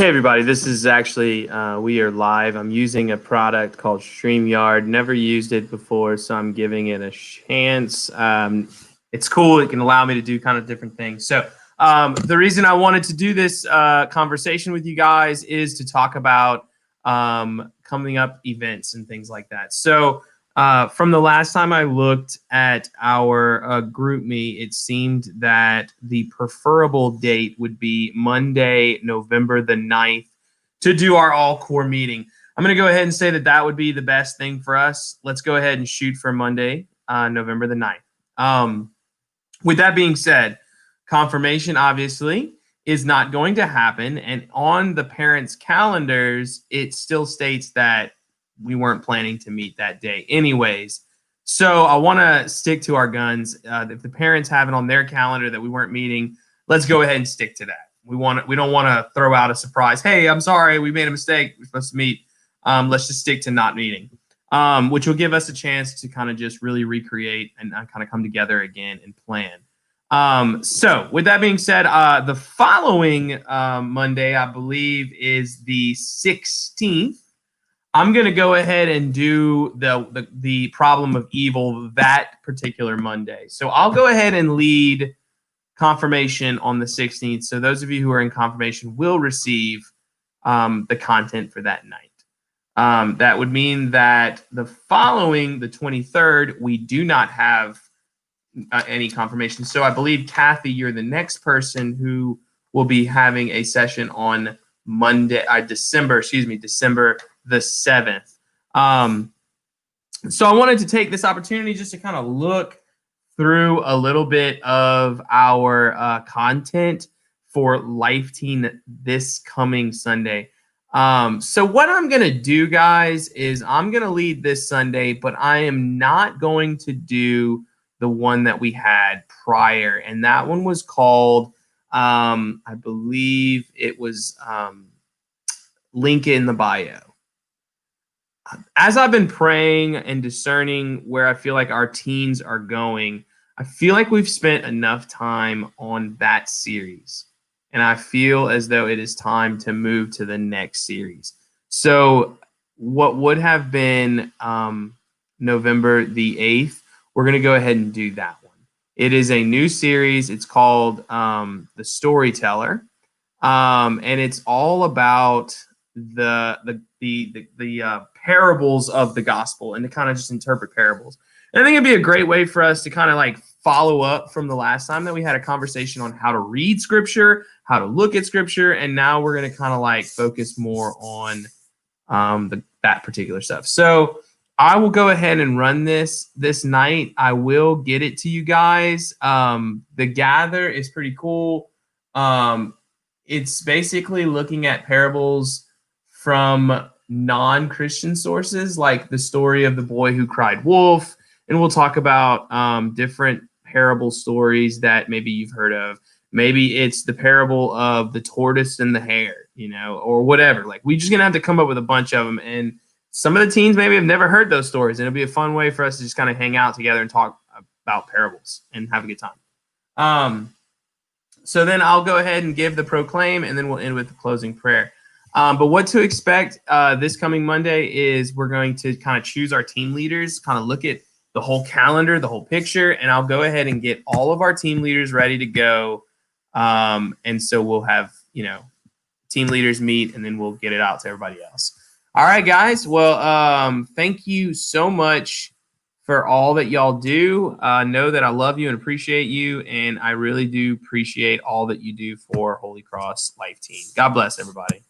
Hey everybody, this is actually, we are live. I'm using a product called StreamYard. Never used it before, so I'm giving it a chance. It's cool. It can allow me to do kind of different things. So the reason I wanted to do this conversation with you guys is to talk about coming up events and things like that. So from the last time I looked at our group me, it seemed that the preferable date would be Monday, November the 9th to do our all-core meeting. I'm going to go ahead and say that that would be the best thing for us. Let's go ahead and shoot for Monday, November the 9th. With that being said, confirmation obviously is not going to happen. And on the parents' calendars, it still states that we weren't planning to meet that day anyways. So I want to stick to our guns. If the parents have it on their calendar that we weren't meeting, let's go ahead and stick to that. We don't want to throw out a surprise. Hey, I'm sorry, we made a mistake. We're supposed to meet. Let's just stick to not meeting, which will give us a chance to kind of just really recreate and kind of come together again and plan. So with that being said, the following Monday, I believe, is the 16th. I'm going to go ahead and do the problem of evil that particular Monday. So I'll go ahead and lead confirmation on the 16th. So those of you who are in confirmation will receive the content for that night. That would mean that the following, the 23rd, we do not have any confirmation. So I believe, Kathy, you're the next person who will be having a session on Monday, December the 7th. So I wanted to take this opportunity just to kind of look through a little bit of our content for Life Teen this coming Sunday. So what I'm going to do, guys, is I'm going to lead this Sunday, but I am not going to do the one that we had prior. And that one was called, I believe it was Link in the Bio. As I've been praying and discerning where I feel like our teens are going, I feel like we've spent enough time on that series. And I feel as though it is time to move to the next series. So what would have been November the 8th, we're going to go ahead and do that one. It is a new series. It's called The Storyteller. And it's all about the parables of the gospel and to kind of just interpret parables. And I think it'd be a great way for us to kind of like follow up from the last time that we had a conversation on how to read scripture, how to look at scripture, and now we're going to kind of like focus more on that particular stuff. So I will go ahead and run this night. I will get it to you guys. The Gather is pretty cool. It's basically looking at parables from non-Christian sources, like the story of the boy who cried wolf. And we'll talk about different parable stories that maybe you've heard of. Maybe it's the parable of the tortoise and the hare, or whatever. Like, we're just going to have to come up with a bunch of them. And some of the teens maybe have never heard those stories. And it'll be a fun way for us to just kind of hang out together and talk about parables and have a good time. So then I'll go ahead and give the proclaim, and then we'll end with the closing prayer. But what to expect this coming Monday is we're going to kind of choose our team leaders, kind of look at the whole calendar, the whole picture, and I'll go ahead and get all of our team leaders ready to go. And so we'll have, team leaders meet, and then we'll get it out to everybody else. All right, guys. Well, thank you so much for all that y'all do. Know that I love you and appreciate you, and I really do appreciate all that you do for Holy Cross Life Teen. God bless everybody.